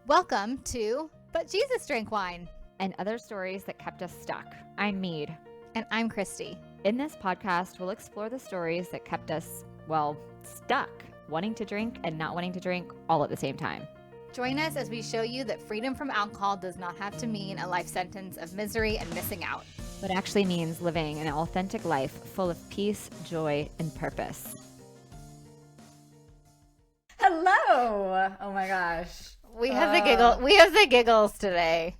Welcome to But Jesus Drank Wine. And other stories that kept us stuck. I'm Mead. And I'm Christy. In this podcast, we'll explore the stories that kept us, stuck, wanting to drink and not wanting to drink all at the same time. Join us as we show you that freedom from alcohol does not have to mean a life sentence of misery and missing out, but actually means living an authentic life full of peace, joy, and purpose. Hello! Oh my gosh. We have the giggle. We have the giggles today.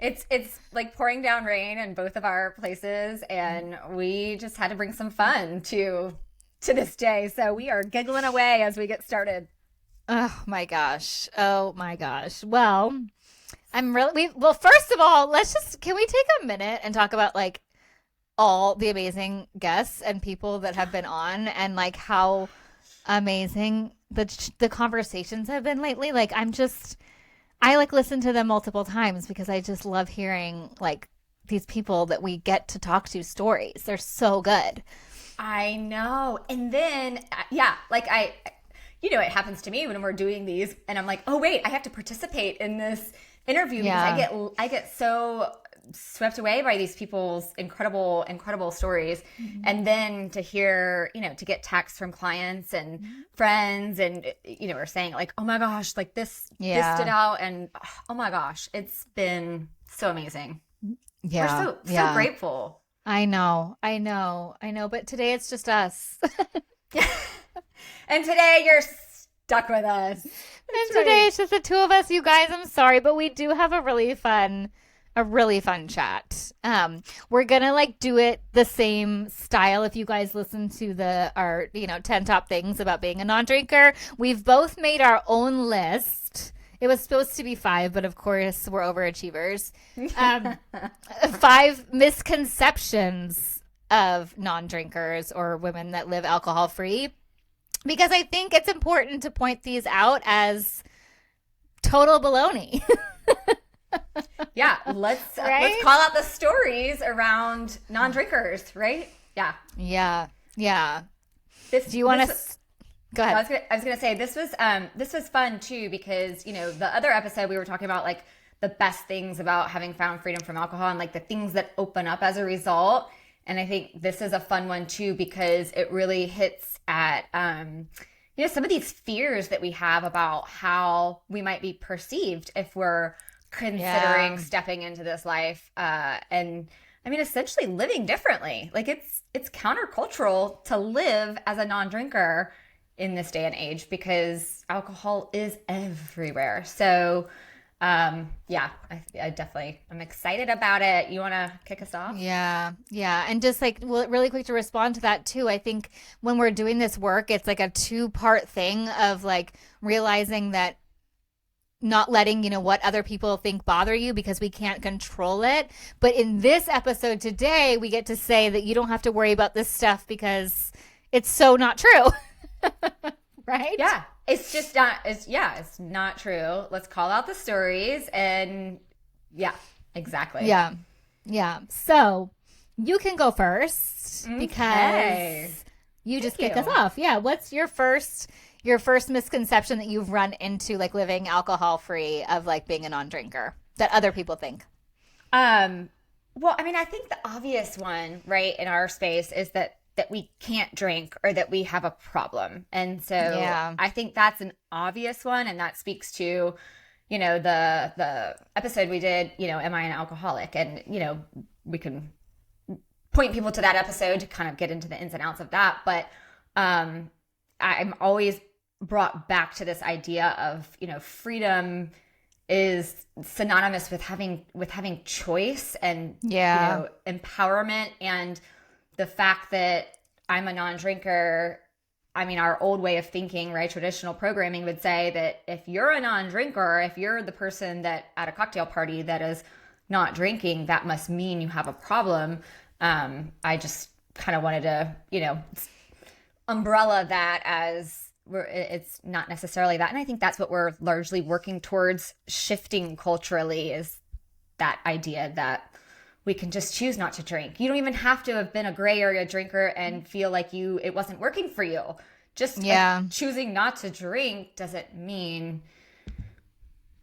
It's like pouring down rain in both of our places, and we just had to bring some fun to this day. So we are giggling away as we get started. Oh my gosh. Well, first of all, can we take a minute and talk about like all the amazing guests and people that have been on and like how amazing the conversations have been lately. Like I listen to them multiple times because I just love hearing like these people that we get to talk to stories. They're so good. I know. And then, it happens to me when we're doing these and I'm like, oh wait, I have to participate in this interview because I get so swept away by these people's incredible stories. Mm-hmm. And then to hear, to get texts from clients and friends and, are saying like, oh my gosh, like this stood out. And oh my gosh, it's been so amazing. Yeah. We're so grateful. I know. But today it's just us. And today you're stuck with us. Today it's just the two of us, you guys. I'm sorry, but we do have a really fun chat. We're gonna like do it the same style. If you guys listen to our 10 top things about being a non-drinker, we've both made our own list. It was supposed to be 5, but of course we're overachievers. 5 misconceptions of non-drinkers or women that live alcohol free, because I think it's important to point these out as total baloney. Yeah, let's call out the stories around non-drinkers, right? Yeah. Do you want to go ahead? I was gonna say this was fun too because the other episode we were talking about like the best things about having found freedom from alcohol and like the things that open up as a result. And I think this is a fun one too because it really hits at some of these fears that we have about how we might be perceived if we're considering stepping into this life and I mean essentially living differently. Like it's countercultural to live as a non-drinker in this day and age because alcohol is everywhere. So I definitely I'm excited about it. You want to kick us off? Yeah. And just like really quick to respond to that too, I think when we're doing this work, it's like a 2-part thing of like realizing that not letting, what other people think bother you because we can't control it. But in this episode today, we get to say that you don't have to worry about this stuff because it's so not true. Right? Yeah. It's just not, it's not true. Let's call out the stories and exactly. Yeah. So you can go first because you just kicked us off. Yeah. What's your first misconception that you've run into like living alcohol free of like being a non-drinker that other people think? Well, I mean, I think the obvious one, right, in our space is that we can't drink or that we have a problem. And so I think that's an obvious one. And that speaks to, the episode we did, Am I an Alcoholic? And, we can point people to that episode to kind of get into the ins and outs of that. But I'm always brought back to this idea of, freedom is synonymous with having choice and, empowerment. And the fact that I'm a non-drinker, I mean, our old way of thinking, right, traditional programming would say that if you're a non-drinker, if you're the person that at a cocktail party that is not drinking, that must mean you have a problem. I just kind of wanted to, umbrella that as it's not necessarily that. And I think that's what we're largely working towards shifting culturally is that idea that we can just choose not to drink. You don't even have to have been a gray area drinker and feel like it wasn't working for you. Just choosing not to drink doesn't mean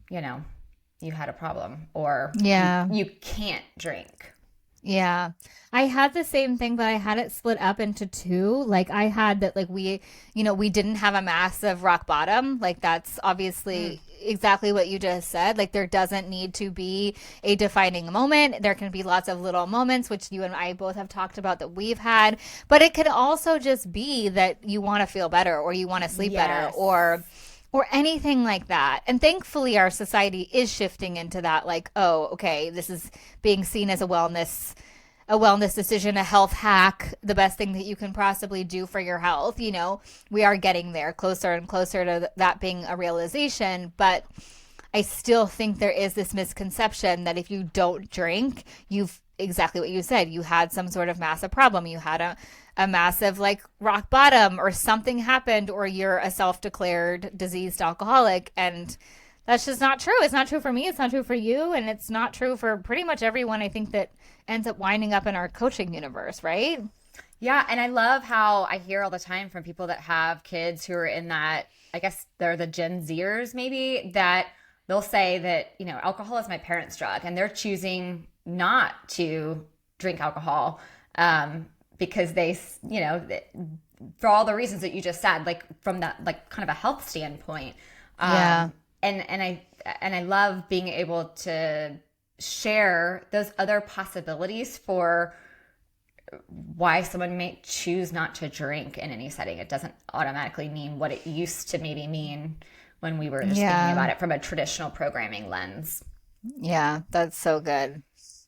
you had a problem, or you can't drink. Yeah. I had the same thing, but I had it split up into two. Like I had that, like we didn't have a massive rock bottom. Like that's obviously exactly what you just said. Like there doesn't need to be a defining moment. There can be lots of little moments, which you and I both have talked about that we've had, but it could also just be that you want to feel better, or you want to sleep better, or anything like that. And thankfully our society is shifting into that, like, oh, okay, this is being seen as a wellness decision, a health hack, the best thing that you can possibly do for your health. We are getting there, closer and closer to that being a realization. But I still think there is this misconception that if you don't drink, you've exactly what you said, you had some sort of massive problem. You had a massive like rock bottom, or something happened, or you're a self-declared diseased alcoholic. And that's just not true. It's not true for me. It's not true for you. And it's not true for pretty much everyone, I think, that ends up winding up in our coaching universe, right? Yeah. And I love how I hear all the time from people that have kids who are in that, I guess they're the Gen Zers maybe, that they'll say that, alcohol is my parents' drug, and they're choosing not to drink alcohol because they, for all the reasons that you just said, like from that, like kind of a health standpoint. And I love being able to share those other possibilities for why someone may choose not to drink in any setting. It doesn't automatically mean what it used to maybe mean when we were just thinking about it from a traditional programming lens. Yeah, that's so good.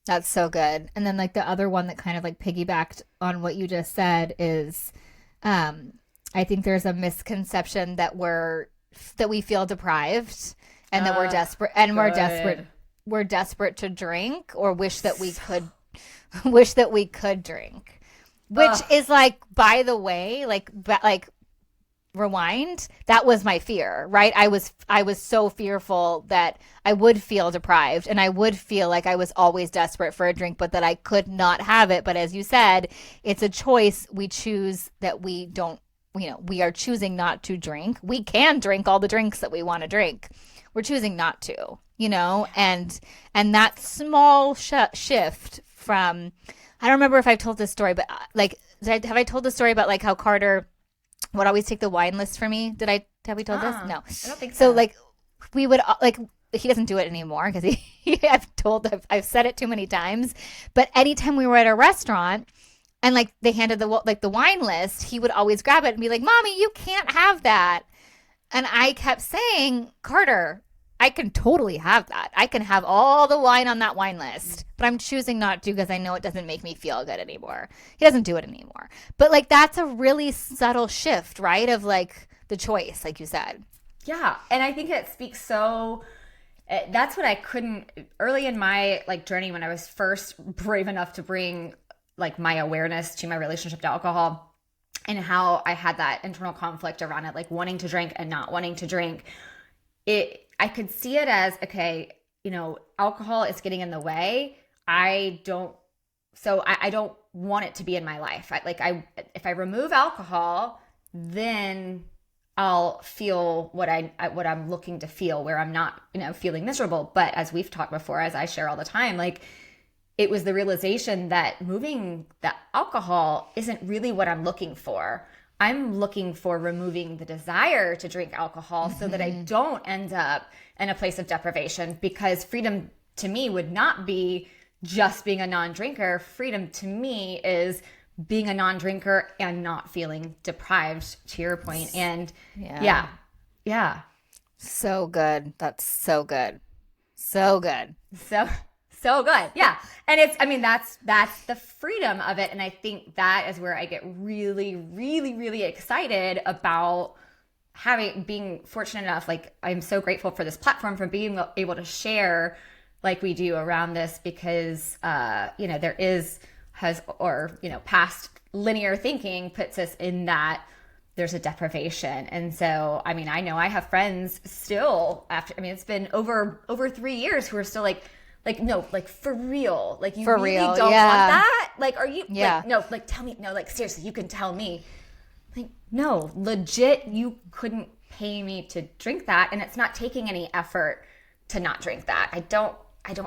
That's so good. And then like the other one that kind of like piggybacked on what you just said is I think there's a misconception that we feel deprived, and that we're desperate to drink, or wish that we could drink. Which is like, by the way, like rewind, that was my fear, right? I was so fearful that I would feel deprived, and I would feel like I was always desperate for a drink, but that I could not have it. But as you said, it's a choice. We choose that we don't, we are choosing not to drink. We can drink all the drinks that we want to drink. We're choosing not to, and that small shift from, I don't remember if I've told this story, but like, have I told the story about like how Carter would always take the wine list for me? Have we told this? No. I don't think so. Like we would like, he doesn't do it anymore because I've said it too many times. But anytime we were at a restaurant and like they handed the wine list, he would always grab it and be like, "Mommy, you can't have that." And I kept saying, "Carter, I can totally have that. I can have all the wine on that wine list, but I'm choosing not to because I know it doesn't make me feel good anymore." He doesn't do it anymore. But like, that's a really subtle shift, right? Of like the choice, like you said. Yeah. And I think it speaks so, that's what I couldn't, early in my like journey, when I was first brave enough to bring like my awareness to my relationship to alcohol, and how I had that internal conflict around it, like wanting to drink and not wanting to drink. I could see it as, okay, alcohol is getting in the way. I don't want it to be in my life. If I remove alcohol, then I'll feel what I'm looking to feel, where I'm not, feeling miserable. But as we've talked before, as I share all the time, like it was the realization that moving the alcohol isn't really what I'm looking for. I'm looking for removing the desire to drink alcohol so that I don't end up in a place of deprivation, because freedom to me would not be just being a non-drinker. Freedom to me is being a non-drinker and not feeling deprived, to your point. And yeah. So good. That's so good. So good. So good. Yeah. And that's the freedom of it. And I think that is where I get really, really, really excited about being fortunate enough. Like, I'm so grateful for this platform, for being able to share like we do around this, because, there past linear thinking puts us in that there's a deprivation. And so, I know I have friends still after, it's been over 3 years who are still like, no, like for real, like you really don't want that? Like, are you, like, no, like tell me, no, like seriously, you can tell me. Like, no, legit, you couldn't pay me to drink that. And it's not taking any effort to not drink that. I don't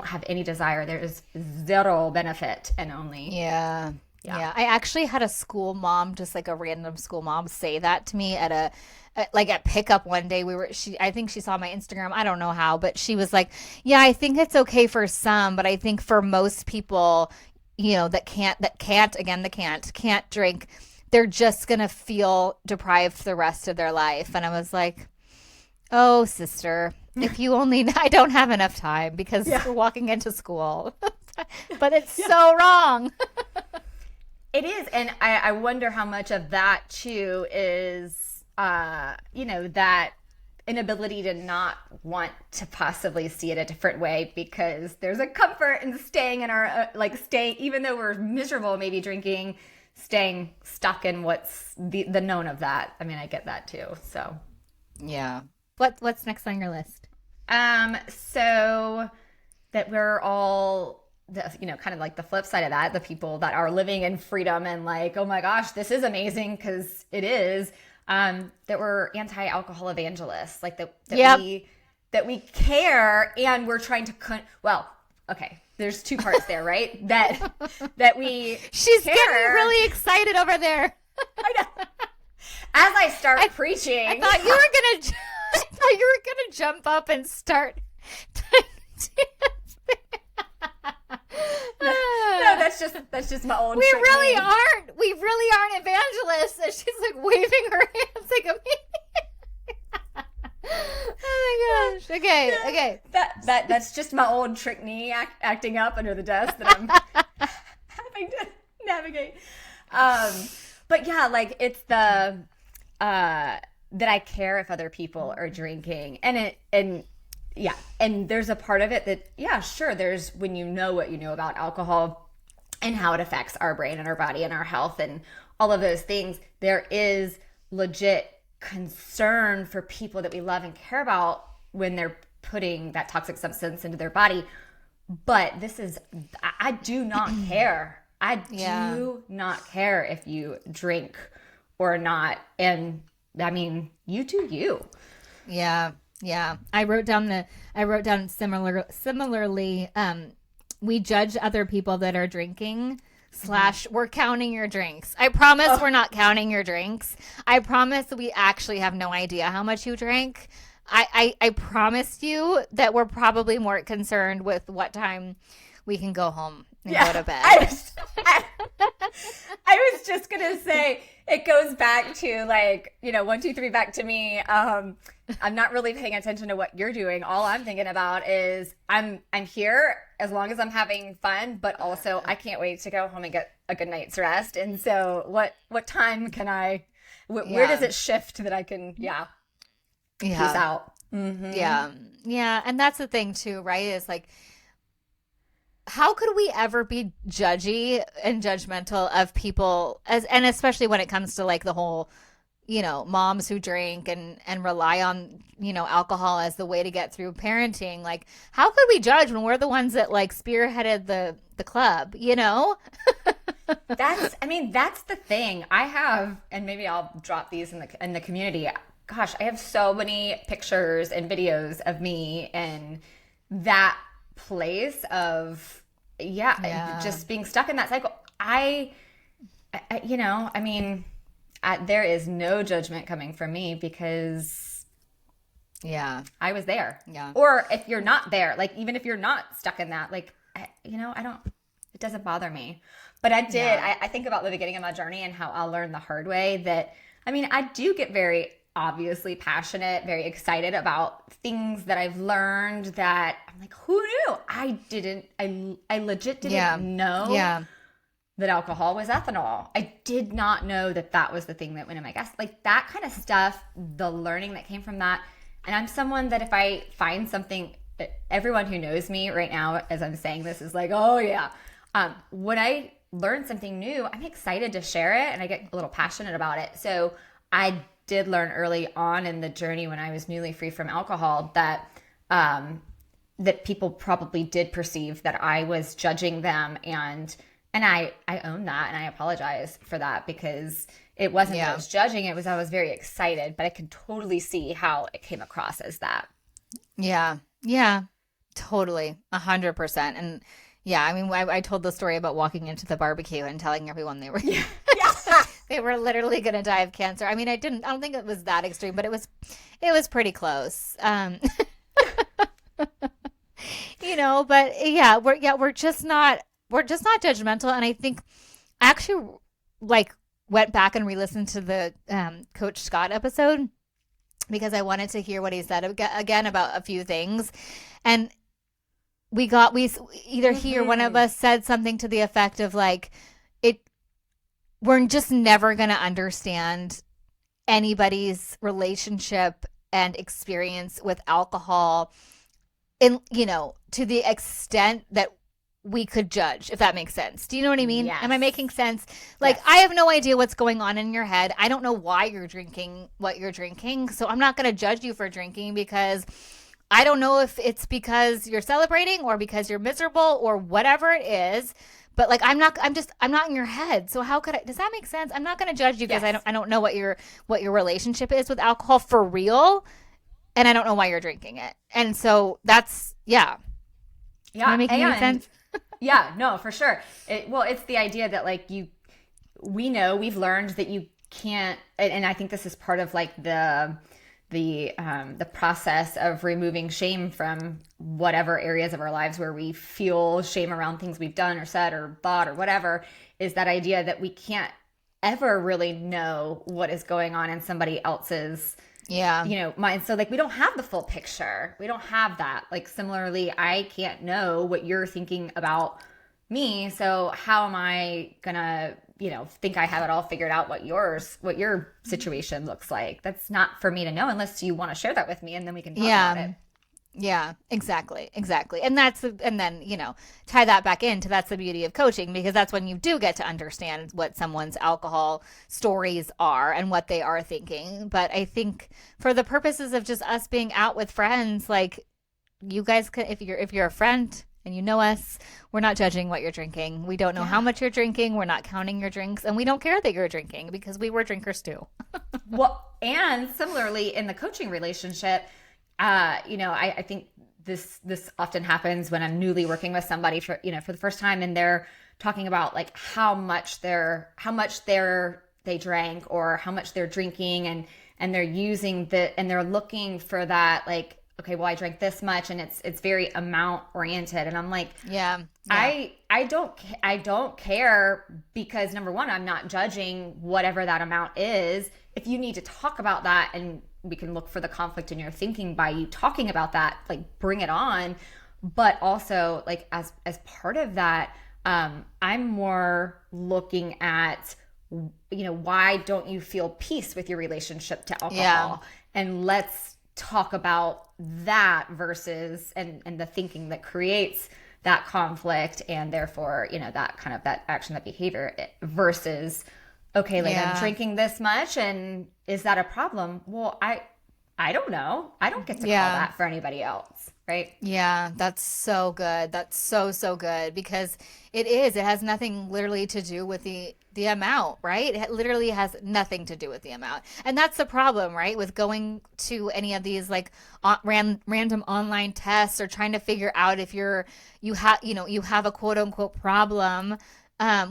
have any desire. There is zero benefit and only. Yeah. Yeah. I actually had a school mom, just like a random school mom, say that to me at pickup one day. I think she saw my Instagram. I don't know how, but she was like, yeah, I think it's okay for some, but I think for most people, that can't drink, they're just going to feel deprived the rest of their life. And I was like, oh, sister, if you only, I don't have enough time because we're walking into school, but it's so wrong. It is. And I wonder how much of that too is, that inability to not want to possibly see it a different way, because there's a comfort in staying in our, even though we're miserable, maybe drinking, staying stuck in what's the known of that. I mean, I get that too. So, yeah. What's next on your list? So that we're all, kind of like the flip side of that, the people that are living in freedom and like, oh my gosh, this is amazing, because it is, that we're anti-alcohol evangelists, like that we care, and we're trying to, okay, there's two parts there, right? that we She's care. Getting really excited over there. I know. As I start preaching, I thought you were gonna jump up and start dancing. No, that's just my old. We really aren't evangelists. And she's like waving her hands like a oh my gosh. Okay. That's just my old trick knee acting up under the desk that I'm having to navigate. But yeah, like it's the that I care if other people are drinking, and there's a part of it that sure, there's when you know what you know about alcohol and how it affects our brain and our body and our health and all of those things, there is legit concern for people that we love and care about when they're putting that toxic substance into their body. But I do not care. I do not care if you drink or not. And I mean, you do you. Yeah. Yeah. I wrote down similarly, we judge other people that are drinking / we're counting your drinks. I promise we're not counting your drinks. I promise we actually have no idea how much you drank. I promised you that we're probably more concerned with what time we can go home and go to bed. I was just going to say, it goes back to 1, 2, 3, back to me. I'm not really paying attention to what you're doing. All I'm thinking about is I'm here as long as I'm having fun, but also I can't wait to go home and get a good night's rest. And so what time can where does it shift that I can, peace out? Mm-hmm. Yeah. Yeah. And that's the thing too, right? Is like, how could we ever be judgy and judgmental of people and especially when it comes to like the whole, moms who drink and rely on, alcohol as the way to get through parenting. Like, how could we judge when we're the ones that like spearheaded the club, That's the thing. I have, and maybe I'll drop these in the community. Gosh, I have so many pictures and videos of me in that place of just being stuck in that cycle. There is no judgment coming from me because I was there. Or if you're not there, like even if you're not stuck in that, like it doesn't bother me. But I did. I think about the beginning of my journey and how I learned the hard way that I do get very obviously passionate, very excited about things that I've learned that I'm like, who knew? I legit didn't know that alcohol was ethanol. I did not know that was the thing that went in my gas. Like that kind of stuff, the learning that came from that. And I'm someone that if I find something, everyone who knows me right now, as I'm saying this, is like, oh yeah. When I learn something new, I'm excited to share it and I get a little passionate about it. So I did learn early on in the journey when I was newly free from alcohol that people probably did perceive that I was judging them, and I own that and I apologize for that because it wasn't that I was judging, I was very excited, but I can totally see how it came across as that. Yeah. Yeah. Totally, 100%. And yeah, I mean, I told the story about walking into the barbecue and telling everyone they were Yeah. they were literally going to die of cancer. I mean, I don't think it was that extreme, but it was pretty close. But we're just not judgmental. And I think I actually like went back and re-listened to the Coach Scott episode because I wanted to hear what he said again about a few things. And we either he or one of us said something to the effect of like, we're just never going to understand anybody's relationship and experience with alcohol to the extent that we could judge, if that makes sense. Do you know what I mean? Yes. Am I making sense? Like, yes. I have no idea what's going on in your head. I don't know why you're drinking what you're drinking. So I'm not going to judge you for drinking because I don't know if it's because you're celebrating or because you're miserable or whatever it is. But like, I'm not in your head. So how could does that make sense? I'm not going to judge you because I don't know what your relationship is with alcohol for real. And I don't know why you're drinking it. And so that's, yeah. Yeah. Am I making any sense? Yeah, no, for sure. It's the idea that like we've learned that you can't, and I think this is part of like the process of removing shame from whatever areas of our lives where we feel shame around things we've done or said or thought or whatever, is that idea that we can't ever really know what is going on in somebody else's mind. So like we don't have the full picture. We don't have that. Like similarly, I can't know what you're thinking about me. So how am I gonna, think I have it all figured out what your situation looks like? That's not for me to know unless you want to share that with me and then we can talk about it. Yeah, exactly. And then, tie that back into that's the beauty of coaching, because that's when you do get to understand what someone's alcohol stories are and what they are thinking. But I think for the purposes of just us being out with friends, like you guys could, if you're a friend and you know us, we're not judging what you're drinking. We don't know how much you're drinking. We're not counting your drinks, and we don't care that you're drinking because we were drinkers too. Well, and similarly in the coaching relationship, I think this often happens when I'm newly working with somebody for the first time, and they're talking about like how much they drank or how much they're drinking, and they're using and they're looking for that, like, okay, well, I drank this much, and it's very amount oriented. And I'm like, I don't care, because number one, I'm not judging whatever that amount is. If you need to talk about that and we can look for the conflict in your thinking by you talking about that, like bring it on. But also like as part of that, I'm more looking at, why don't you feel peace with your relationship to alcohol? Yeah. And let's talk about that versus, and the thinking that creates that conflict, and therefore, that kind of that action, that behavior versus, okay, like I'm drinking this much, and is that a problem? Well, I don't know. I don't get to call that for anybody else, right? Yeah, that's so good. That's so good, because it has nothing literally to do with the amount, right? It literally has nothing to do with the amount. And that's the problem, right? With going to any of these like random online tests or trying to figure out if you have a quote unquote problem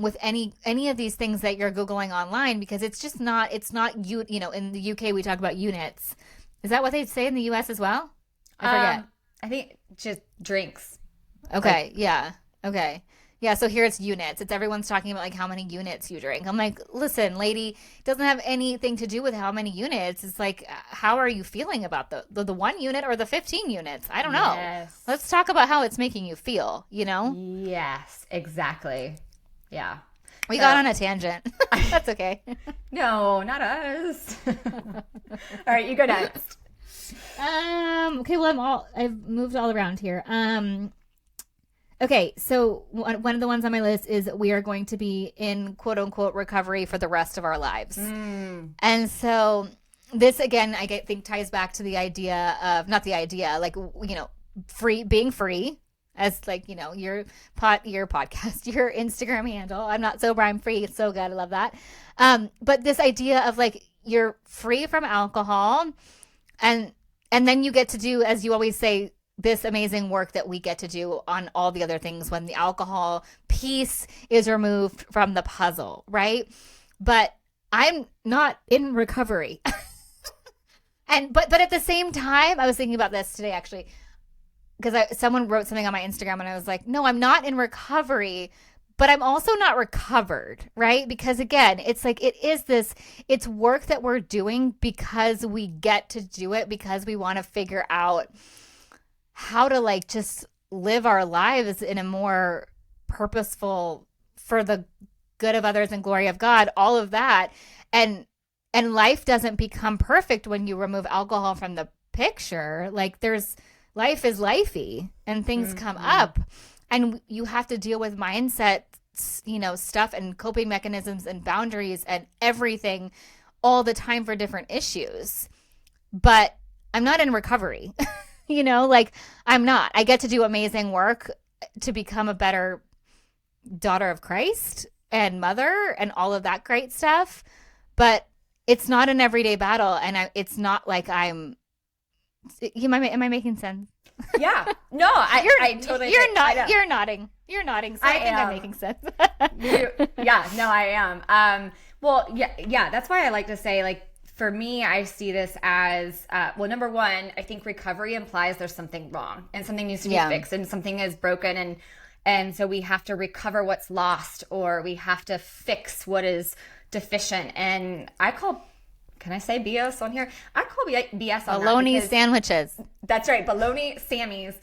with any of these things that you're Googling online, because it's not in the UK we talk about units. Is that what they say in the US as well? I forget. I think just drinks. Okay. Yeah. Okay. Yeah. So here it's units. Everyone's talking about like how many units you drink. I'm like, listen, lady, it doesn't have anything to do with how many units. It's like, how are you feeling about the 1 unit or the 15 units? I don't know. Yes. Let's talk about how it's making you feel, Yes, exactly. Yeah. We got on a tangent. That's okay. No, not us. All right, you go next. Okay, well, I've moved all around here. Okay, so one of the ones on my list is we are going to be in quote unquote recovery for the rest of our lives. And so this again, I think ties back to the idea of, not the idea, like, being free. As like, your podcast, your Instagram handle. I'm not sober, I'm free. It's so good. I love that. But this idea of like, you're free from alcohol, and then you get to do, as you always say, this amazing work that we get to do on all the other things when the alcohol piece is removed from the puzzle, right? But I'm not in recovery. But at the same time, I was thinking about this today actually, because someone wrote something on my Instagram and I was like, no, I'm not in recovery, but I'm also not recovered, right? Because again, it's like it's work that we're doing because we get to do it, because we want to figure out how to like just live our lives in a more purposeful, for the good of others and glory of God, all of that. And life doesn't become perfect when you remove alcohol from the picture. Like life is lifey and things come up, and you have to deal with mindset, stuff and coping mechanisms and boundaries and everything all the time for different issues. But I'm not in recovery. Like I'm not. I get to do amazing work to become a better daughter of Christ and mother and all of that great stuff. But it's not an everyday battle, and it's not like I'm. Am I making sense? Yeah. No, I totally. You're not. You're nodding. You're nodding. So I think I'm making sense. Yeah. No, I am. Well, yeah. That's why I like to say, like, for me, I see this as well. Number one, I think recovery implies there's something wrong and something needs to be fixed and something is broken, and so we have to recover what's lost, or we have to fix what is deficient. And can I say BS on here? I call BS on bologna sandwiches. That's right, bologna Sammys.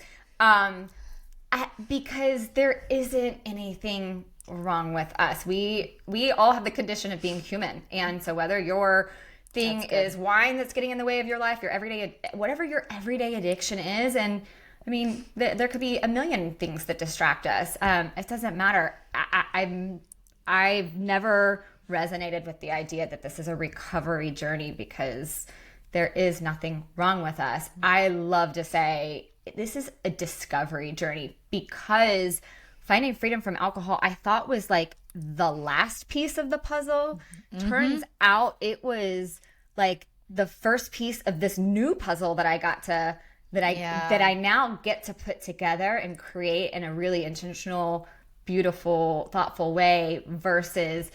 Because there isn't anything wrong with us. We all have the condition of being human, and so whether your thing is wine that's getting in the way of your life, your everyday, whatever your everyday addiction is, and I mean, there could be a million things that distract us. It doesn't matter. I've never resonated with the idea that this is a recovery journey, because there is nothing wrong with us. I love to say this is a discovery journey, because finding freedom from alcohol, I thought, was like the last piece of the puzzle. Turns out it was like the first piece of this new puzzle that I now get to put together and create in a really intentional, beautiful, thoughtful way, versus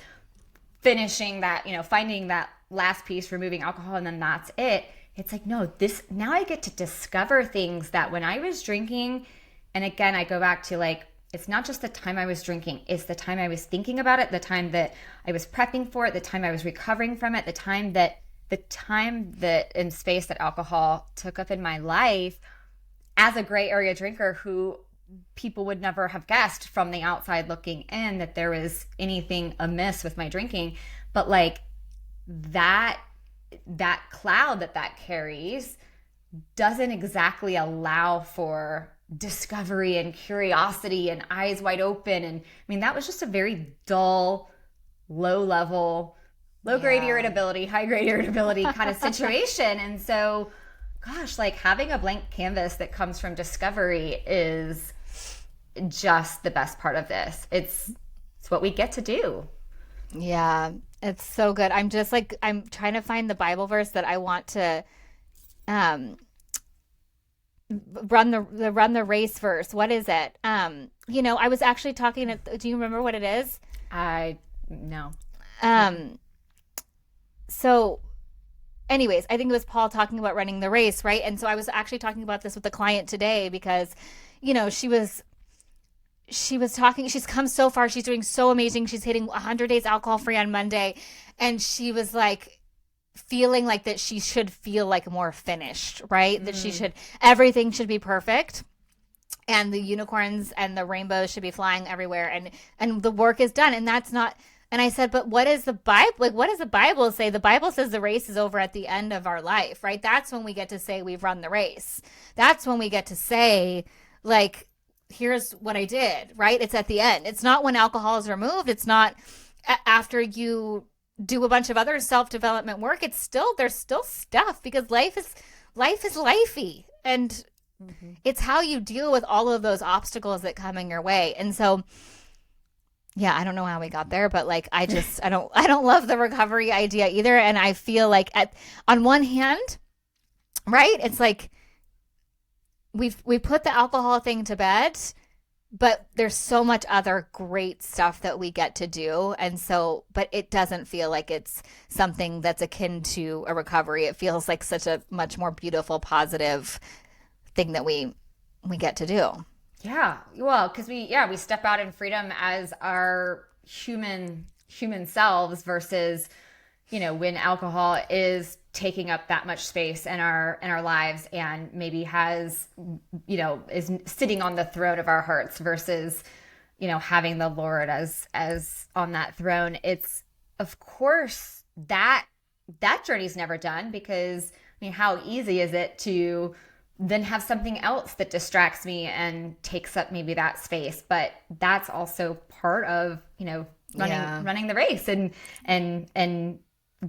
finishing that, finding that last piece, removing alcohol, and then that's it. It's like, no, now I get to discover things that when I was drinking, and again, I go back to like, it's not just the time I was drinking, it's the time I was thinking about it, the time that I was prepping for it, the time I was recovering from it, the time that and space that alcohol took up in my life as a gray area drinker, who people would never have guessed from the outside looking in that there was anything amiss with my drinking. But like that cloud that carries doesn't exactly allow for discovery and curiosity and eyes wide open. And I mean, that was just a very dull, low-grade irritability, high-grade irritability kind of situation. And so, gosh, like having a blank canvas that comes from discovery is just the best part of this. It's what we get to do. Yeah, it's so good. I'm trying to find the Bible verse that I want to run the race verse. What is it? I was actually talking do you remember what it is? No. So anyways, I think it was Paul talking about running the race, right? And so I was actually talking about this with a client today, because she was talking, she's come so far, she's doing so amazing, she's hitting 100 days alcohol free on Monday, and she was like feeling like that she should feel like more finished, right? That everything should be perfect, and the unicorns and the rainbows should be flying everywhere, and the work is done, and that's not. And I said, but what is the Bible? Like, what does the Bible say? The Bible says the race is over at the end of our life, right? That's when we get to say we've run the race. That's when we get to say, like, here's what I did, right? It's at the end. It's not when alcohol is removed. It's not after you do a bunch of other self-development work. There's still stuff, because life is lifey. And it's how you deal with all of those obstacles that come in your way. And so, yeah, I don't know how we got there, but like, I don't love the recovery idea either. And I feel like on one hand, right, it's like, we put the alcohol thing to bed, but there's so much other great stuff that we get to do. And so, but it doesn't feel like it's something that's akin to a recovery. It feels like such a much more beautiful, positive thing that we get to do. Yeah. Well, because we step out in freedom as our human selves versus, when alcohol is taking up that much space in our lives and maybe has, is sitting on the throne of our hearts versus, having the Lord as on that throne. It's, of course, that journey's never done, because how easy is it to then have something else that distracts me and takes up maybe that space? But that's also part of, running the race and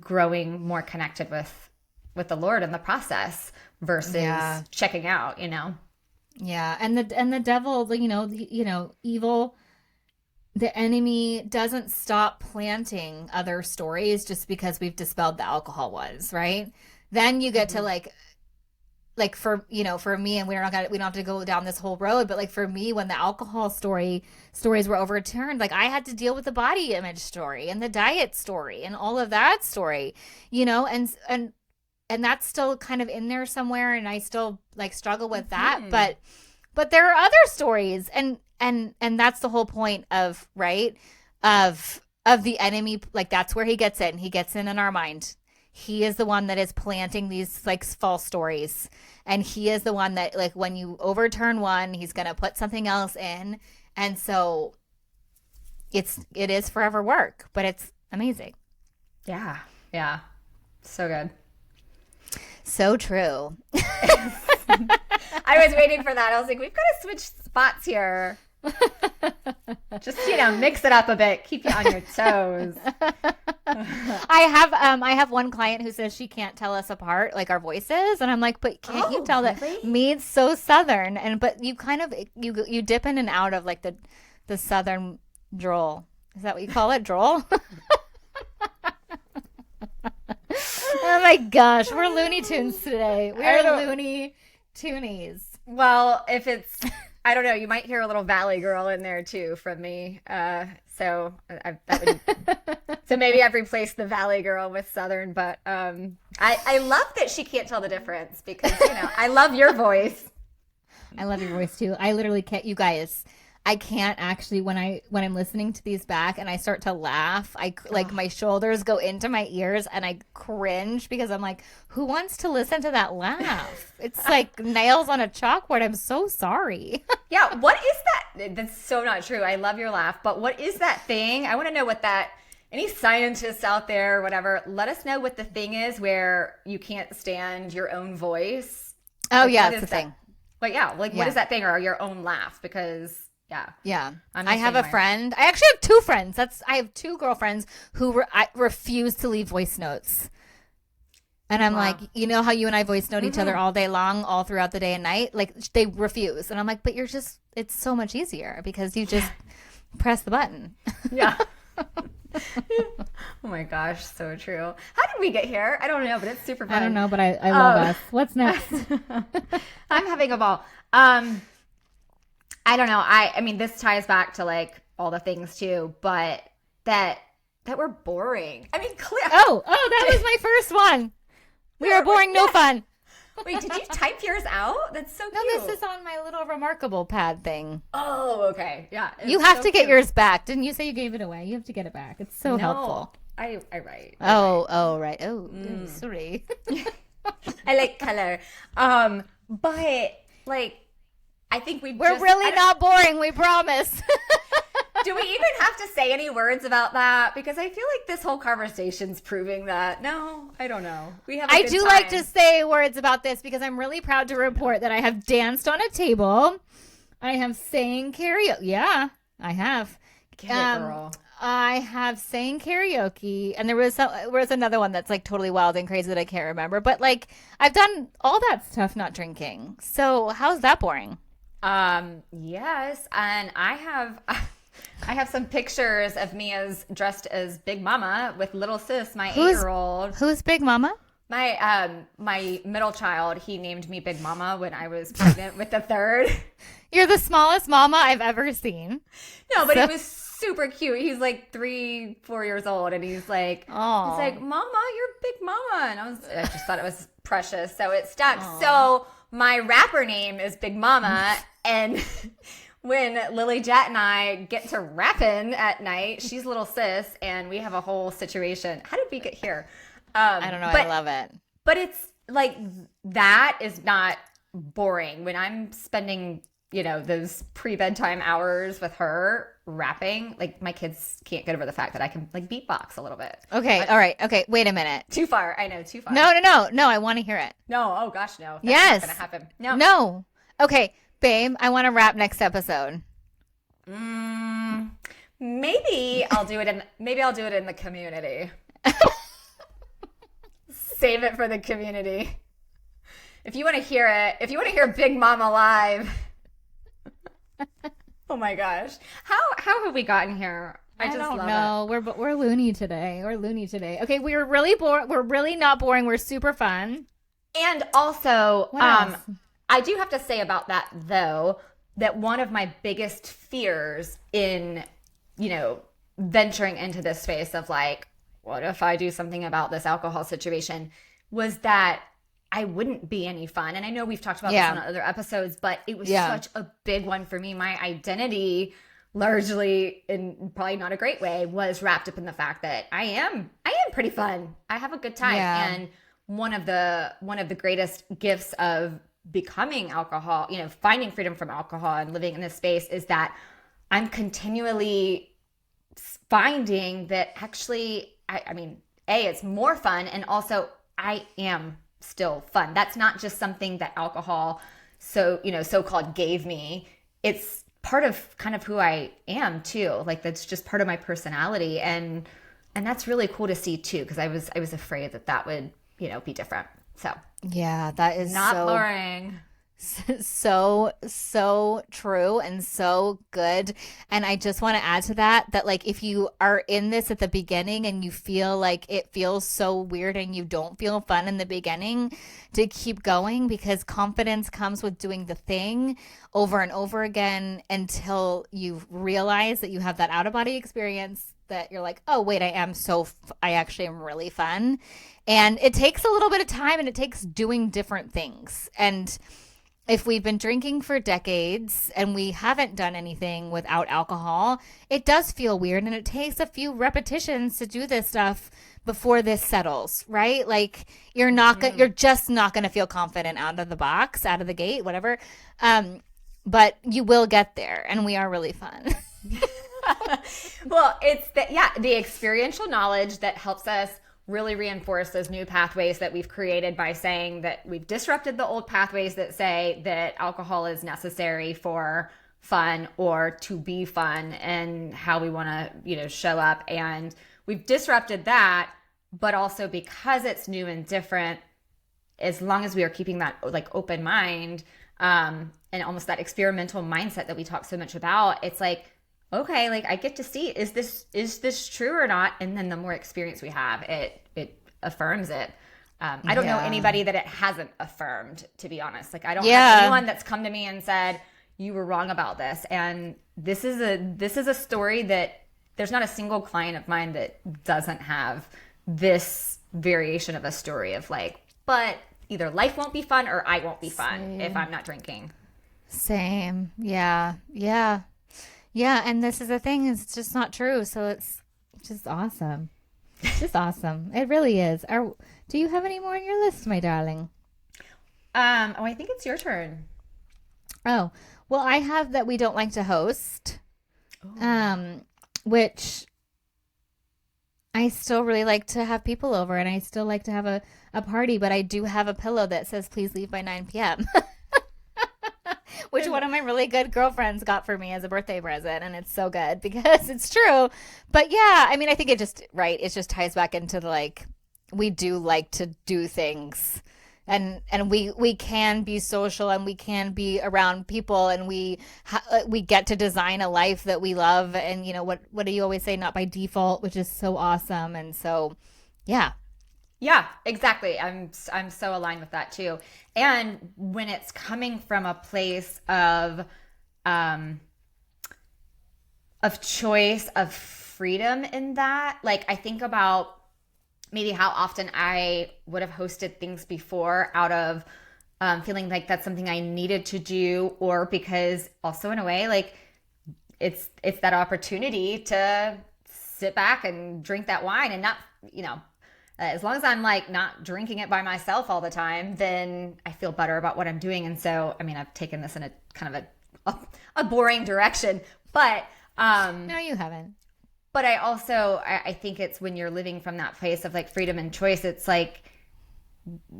growing more connected with the Lord in the process versus checking out, Yeah, and the devil, evil, the enemy doesn't stop planting other stories just because we've dispelled the alcohol ones, right? Then you get to for me, and we don't have to go down this whole road, but like for me, when the alcohol stories were overturned, like I had to deal with the body image story and the diet story and all of that story, and that's still kind of in there somewhere, and I still like struggle with that, but there are other stories, and that's the whole point of the enemy. Like that's where he gets in our mind. He is the one that is planting these like false stories, and he is the one that, like, when you overturn one, he's going to put something else in. And so it is forever work, but it's amazing. Yeah. Yeah. So good. So true. I was waiting for that. I was like, we've got to switch spots here. Just, mix it up a bit. Keep you on your toes. I have one client who says she can't tell us apart, like our voices, and I'm like, but can't you tell that Mead's so Southern, but you kind of you dip in and out of like the Southern drawl. Is that what you call it, drawl? Oh my gosh, we're Looney Tunes today. We're Looney Toonies. Well, if it's, I don't know, you might hear a little Valley Girl in there too from me. So maybe I've replaced the Valley Girl with Southern, but I love that she can't tell the difference, because I love your voice. I love your voice too. I literally can't, you guys. I can't actually, when I'm listening to these back and I start to laugh, like my shoulders go into my ears and I cringe, because I'm like, who wants to listen to that laugh? It's like nails on a chalkboard. I'm so sorry. Yeah. What is that? That's so not true. I love your laugh, but what is that thing? I want to know what that, any scientists out there or whatever, let us know what the thing is where you can't stand your own voice. Oh, yeah, it's the thing. But yeah, what is that thing, or your own laugh? Because yeah. I have a friend. I actually have two friends. I have two girlfriends who refuse to leave voice notes. And I'm like, how you and I voice note each other all day long, all throughout the day and night? Like, they refuse. And I'm like, but it's so much easier because you just press the button. Yeah. Oh my gosh, so true. How did we get here? I don't know, but it's super fun. I don't know, but I love us. What's next? I'm having a ball. I don't know. I mean, this ties back to like all the things too, but that we're boring. I mean, clear. Oh, that was my first one. We are boring, no fun. Wait, did you type yours out? That's so cute. No, this is on my little remarkable pad thing. Oh, okay. Yeah. You have to get yours back. Didn't you say you gave it away? You have to get it back. It's so helpful. I write. Oh, right. Oh, sorry. I like color. But like, I think we're really not boring, we promise. Do we even have to say any words about that? Because I feel like this whole conversation's proving that. No, I don't know. I do like to say words about this because I'm really proud to report that I have danced on a table. I have sang karaoke. Yeah, I have. Get it, girl. I have sang karaoke, and there was another one that's like totally wild and crazy that I can't remember. But like, I've done all that stuff not drinking. So how's that boring? Yes, and I have some pictures of me dressed as Big Mama with little sis, my 8-year-old. Who's Big Mama? My middle child, he named me Big Mama when I was pregnant with the third. You're the smallest mama I've ever seen. No, but he was super cute. He's like 3-4 years old, and he's like, Mama, you're Big Mama, and I just thought it was precious, so it stuck. Aww. So my rapper name is Big Mama, and when Lily Jet and I get to rapping at night, she's little sis, and we have a whole situation. How did we get here? I don't know. I love it. But it's like, that is not boring. When I'm spending, those pre-bedtime hours with her rapping, like, my kids can't get over the fact that I can like beatbox a little bit. Okay. All right. Okay. Wait a minute. Too far. I know. Too far. No. I want to hear it. No. Oh gosh, no. That's yes. not gonna happen. No. Okay, babe. I want to rap next episode. Maybe I'll do it in the community. Save it for the community. If you want to hear it, if you want to hear Big Mama live. Oh my gosh. How have we gotten here? I don't know. We're loony today. Okay, we're really we're really not boring. We're super fun. And also, I do have to say about that though, that one of my biggest fears in, venturing into this space of like, what if I do something about this alcohol situation, was that I wouldn't be any fun. And I know we've talked about this on other episodes, but it was such a big one for me. My identity, largely in probably not a great way, was wrapped up in the fact that I am pretty fun. I have a good time. Yeah. And one of the greatest gifts of becoming alcohol, finding freedom from alcohol and living in this space, is that I'm continually finding that actually, I mean, it's more fun, and also I am still fun. That's not just something that alcohol so-called gave me. It's part of kind of who I am too. Like, that's just part of my personality, and that's really cool to see too, because I was afraid that would, be different. So yeah, that is not boring. So true and so good. And I just want to add to that like, if you are in this at the beginning and you feel like it feels so weird and you don't feel fun in the beginning, to keep going, because confidence comes with doing the thing over and over again until you realize that you have that out-of-body experience, that you're like, oh wait, I actually am really fun. And it takes a little bit of time, and it takes doing different things. And if we've been drinking for decades and we haven't done anything without alcohol, it does feel weird, and it takes a few repetitions to do this stuff before this settles, right? Like, you're just not going to feel confident out of the gate, whatever. But you will get there, and we are really fun. Well, it's the experiential knowledge that helps us really reinforce those new pathways that we've created by saying that we've disrupted the old pathways that say that alcohol is necessary for fun or to be fun and how we want to, show up. And we've disrupted that, but also because it's new and different, as long as we are keeping that like open mind, and almost that experimental mindset that we talk so much about, it's like, okay, like, I get to see, is this true or not? And then the more experience we have, it affirms it. I don't know anybody that it hasn't affirmed, to be honest. Like, I don't have anyone that's come to me and said, you were wrong about this. And this is a story that there's not a single client of mine that doesn't have this variation of a story of like, but either life won't be fun or I won't be fun if I'm not drinking. Same. Yeah. And this is the thing, it's just not true. So it's just awesome. It's just awesome. It really is. Do you have any more on your list, my darling? I think it's your turn. Oh, well, I have that we don't like to host, which I still really like to have people over, and I still like to have a party, but I do have a pillow that says, please leave by 9 p.m. Which one of my really good girlfriends got for me as a birthday present, and it's so good because it's true. But yeah, I mean, I think it just ties back into the, like, we do like to do things, and we can be social, and we can be around people, and we get to design a life that we love, and what do you always say, not by default, which is so awesome. And so yeah, Yeah, exactly. I'm so aligned with that too. And when it's coming from a place um of choice, of freedom in that, like I think about maybe how often I would have hosted things before out of feeling like that's something I needed to do, or because also in a way like it's that opportunity to sit back and drink that wine and not, as long as I'm like not drinking it by myself all the time, then I feel better about what I'm doing. And so, I mean, I've taken this in a kind of a boring direction, but No, you haven't. but I also I think it's when you're living from that place of like freedom and choice, it's like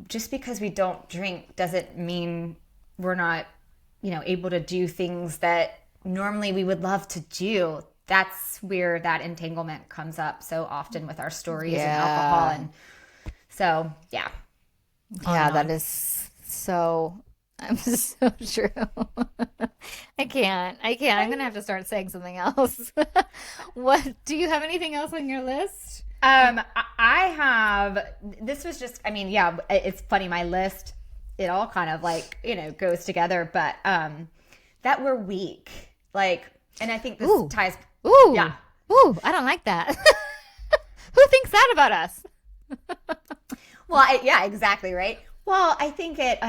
just because we don't drink doesn't mean we're not, able to do things that normally we would love to do. That's where that entanglement comes up so often with our stories and alcohol. And so, yeah. Yeah, that is so, I'm so true. I can't. I'm going to have to start saying something else. What, do you have anything else on your list? I have, this was just, I mean, yeah, it's funny. My list, it all kind of like, goes together, but, that we're weak. Like, and I think this ties. Ooh. Yeah. Ooh, I don't like that. Who thinks that about us? Well, yeah, exactly. Right. Well, I think it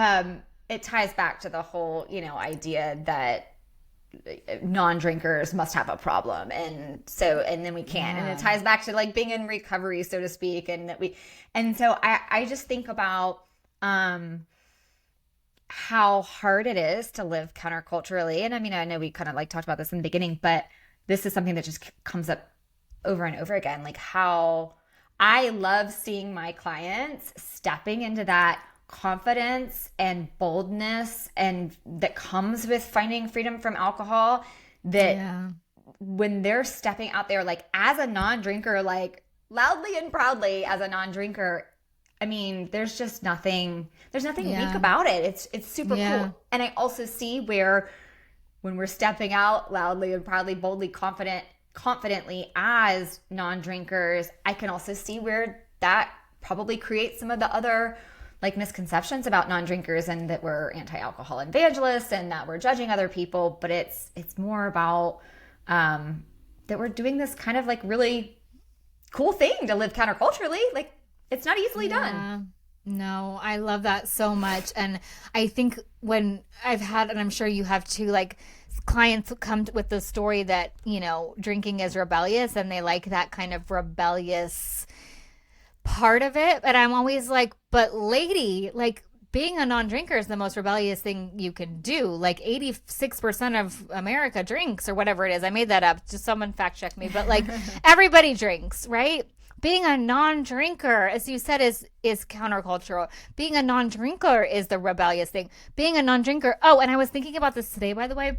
ties back to the whole, idea that non-drinkers must have a problem, and then we can't. And it ties back to like being in recovery, so to speak, and so I just think about how hard it is to live counterculturally. And I mean, I know we kind of like talked about this in the beginning, but this is something that just comes up over and over again, like how I love seeing my clients stepping into that confidence and boldness and that comes with finding freedom from alcohol, that when they're stepping out there like as a non-drinker, like loudly and proudly as a non-drinker, I mean, there's nothing weak about it. It's super cool. And I also see where when we're stepping out loudly and proudly, boldly, confidently as non-drinkers, I can also see where that probably creates some of the other like misconceptions about non-drinkers, and that we're anti-alcohol evangelists and that we're judging other people. But it's more about that we're doing this kind of like really cool thing to live counterculturally. Like it's not easily done. No, I love that so much. And I think when I've had, and I'm sure you have too, like clients come with the story that, drinking is rebellious, and they like that kind of rebellious part of it. But I'm always like, but lady, like being a non-drinker is the most rebellious thing you can do. Like 86% of America drinks, or whatever it is. I made that up. Just someone fact check me. But like everybody drinks, right? Being a non-drinker, as you said, is countercultural. Being a non-drinker is the rebellious thing. Being a non-drinker. Oh, and I was thinking about this today, by the way,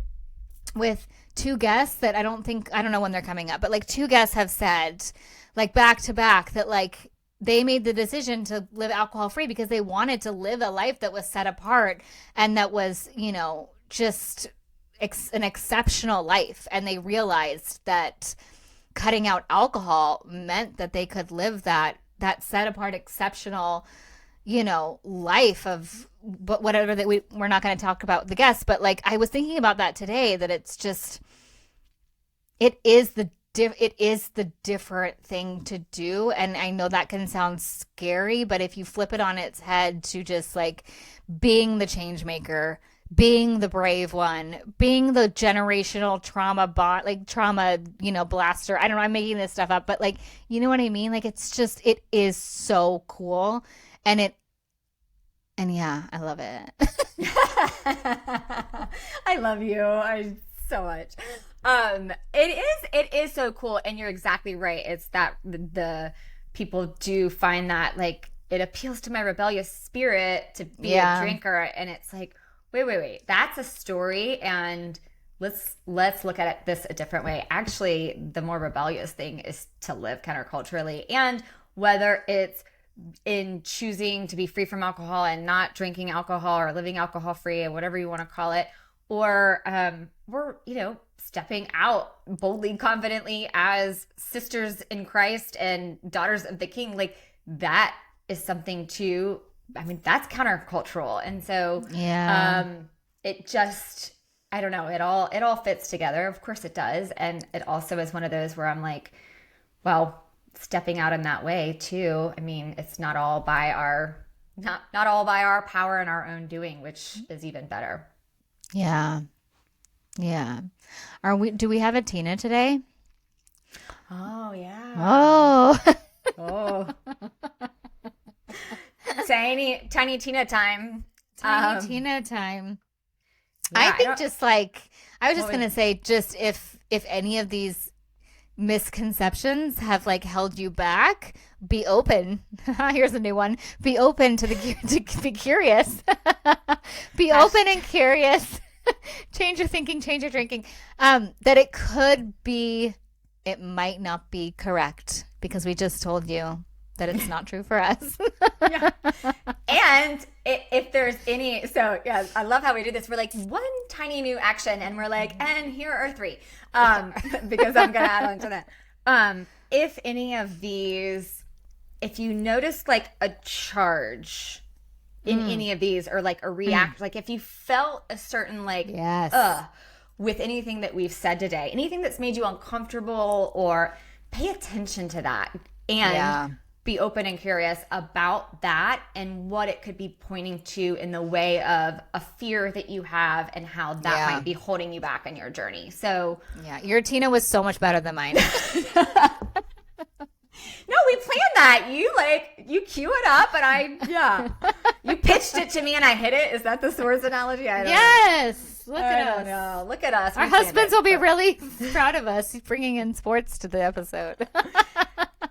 with two guests that I don't know when they're coming up, but like two guests have said, like back to back, that like they made the decision to live alcohol free because they wanted to live a life that was set apart and that was, just an exceptional life. And they realized that cutting out alcohol meant that they could live that set apart, exceptional, life of, but whatever that we're not going to talk about the guests, but like I was thinking about that today, that it's just, it is the different thing to do. And I know that can sound scary, but if you flip it on its head to just like being the change maker, being the brave one, being the generational trauma blaster. I don't know, I'm making this stuff up, but like, you know what I mean? Like, it's just, it is so cool. And yeah, I love it. I love you so much. It is so cool. And you're exactly right. It's that the people do find that like, it appeals to my rebellious spirit to be a drinker. And it's like, wait, that's a story, and let's look at this a different way. Actually, the more rebellious thing is to live counterculturally, and whether it's in choosing to be free from alcohol and not drinking alcohol, or living alcohol free, or whatever you want to call it, or we're stepping out boldly, confidently as sisters in Christ and daughters of the King. Like that is something too. I mean, that's countercultural. And so it just, I don't know, it all fits together. Of course it does. And it also is one of those where I'm like, well, stepping out in that way too. I mean, it's not all by our power and our own doing, which is even better. Yeah. Yeah. Do we have a Tina today? Oh, yeah. Oh. Oh. Tiny Tina time. Tiny Tina time. Yeah, I think just like, I was just going to say, just if any of these misconceptions have like held you back, be open. Here's a new one. Be open to be curious. Be open and curious. Change your thinking, change your drinking. That it might not be correct because we just told you that it's not true for us. Yeah. And if there's any, so yeah, I love how we do this. We're like one tiny new action and we're like, and here are 3, because I'm going to add on to that. If any of these, if you notice like a charge in any of these or like a react, like if you felt a certain like, with anything that we've said today, anything that's made you uncomfortable, or pay attention to that and be open and curious about that and what it could be pointing to in the way of a fear that you have and how that might be holding you back in your journey. So your Tina was so much better than mine. No, we planned that. You cue it up and you pitched it to me and I hit it. Is that the swords analogy? I don't know. Look at us. No, look at us. Our husbands will be really proud of us bringing in sports to the episode.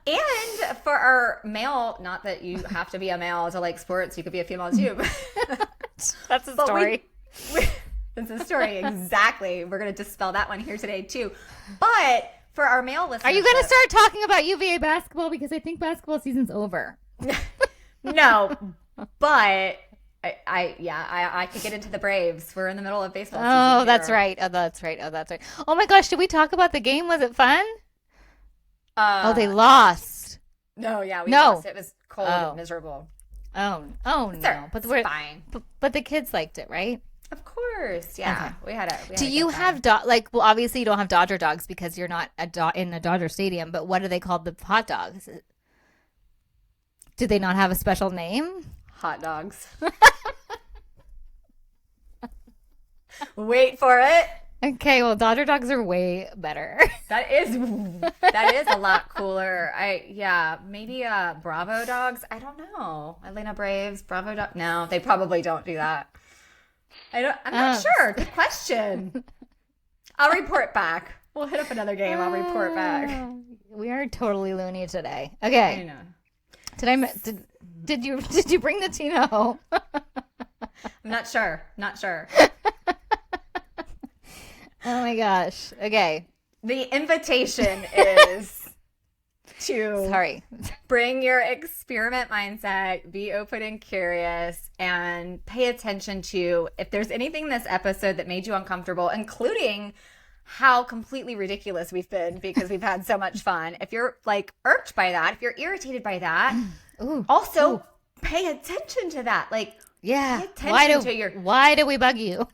And for our male, not that you have to be a male to like sports, you could be a female too. That's a story. It's a story, exactly. We're going to dispel that one here today too. But for our male listeners, are you going to start talking about UVA basketball? Because I think basketball season's over. No, but I could get into the Braves. We're in the middle of baseball season. Oh, that's right. Oh, that's right. Oh my gosh, did we talk about the game? Was it fun? They lost. No, we lost. It was cold and miserable. Oh no. But we're fine. But the kids liked it, right? Of course, yeah. Okay. Do you have well, obviously you don't have Dodger dogs because you're not in a Dodger stadium. But what are they called? The hot dogs? Do they not have a special name? Hot dogs. Wait for it. Okay, well, Dodger dogs are way better. That is a lot cooler. Maybe Bravo dogs. I don't know. Atlanta Braves, Bravo dog. No, they probably don't do that. I'm not sure. Good question. I'll report back. We'll hit up another game. I'll report back. We are totally loony today. Okay. I know. Did you bring the Tino home? I'm not sure. Oh my gosh. Okay. The invitation is to bring your experiment mindset, be open and curious, and pay attention to if there's anything in this episode that made you uncomfortable, including how completely ridiculous we've been because we've had so much fun. If you're like irked by that, if you're irritated by that, pay attention to that. Like, pay attention why do we bug you?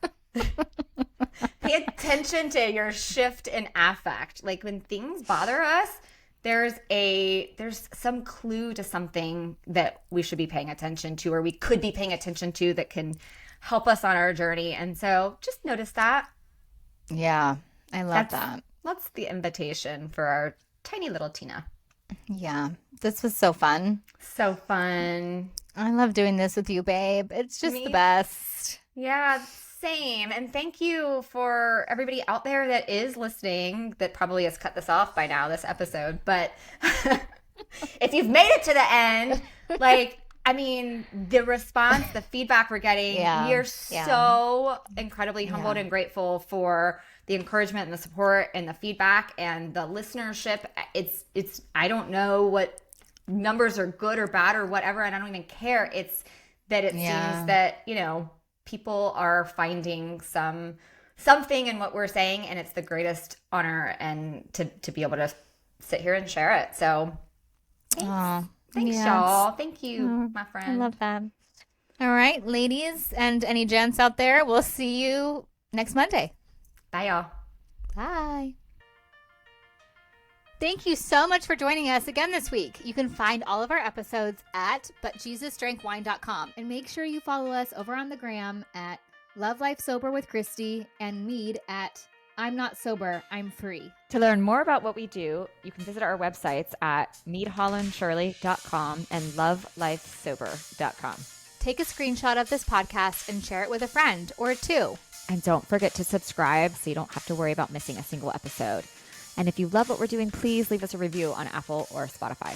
Pay attention to your shift in affect. Like when things bother us, there's some clue to something that we should be paying attention to, or we could be paying attention to, that can help us on our journey. And so just notice that. Yeah, I love that. That's the invitation for our tiny little Tina. Yeah, this was so fun. So fun. I love doing this with you, babe. It's just the best. Yeah, same. And thank you for everybody out there that is listening, that probably has cut this off by now, this episode. But if you've made it to the end, the response, the feedback we're getting, we are so incredibly humbled and grateful for the encouragement and the support and the feedback and the listenership. It's I don't know what numbers are good or bad or whatever, and I don't even care. It's that it seems that, people are finding something in what we're saying, and it's the greatest honor and to be able to sit here and share it. So thanks. Thanks, Yes. y'all. Thank you, my friend. I love that. All right, ladies and any gents out there, we'll see you next Monday. Bye, y'all. Bye. Thank you so much for joining us again this week. You can find all of our episodes at butjesusdrankwine.com, and make sure you follow us over on the gram at Love Life Sober with Christy and Mead at I'm Not Sober, I'm Free. To learn more about what we do, you can visit our websites at meadhollandshirley.com and lovelifesober.com. Take a screenshot of this podcast and share it with a friend or two. And don't forget to subscribe so you don't have to worry about missing a single episode. And if you love what we're doing, please leave us a review on Apple or Spotify.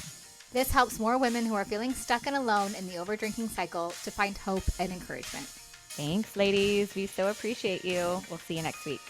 This helps more women who are feeling stuck and alone in the overdrinking cycle to find hope and encouragement. Thanks, ladies. We so appreciate you. We'll see you next week.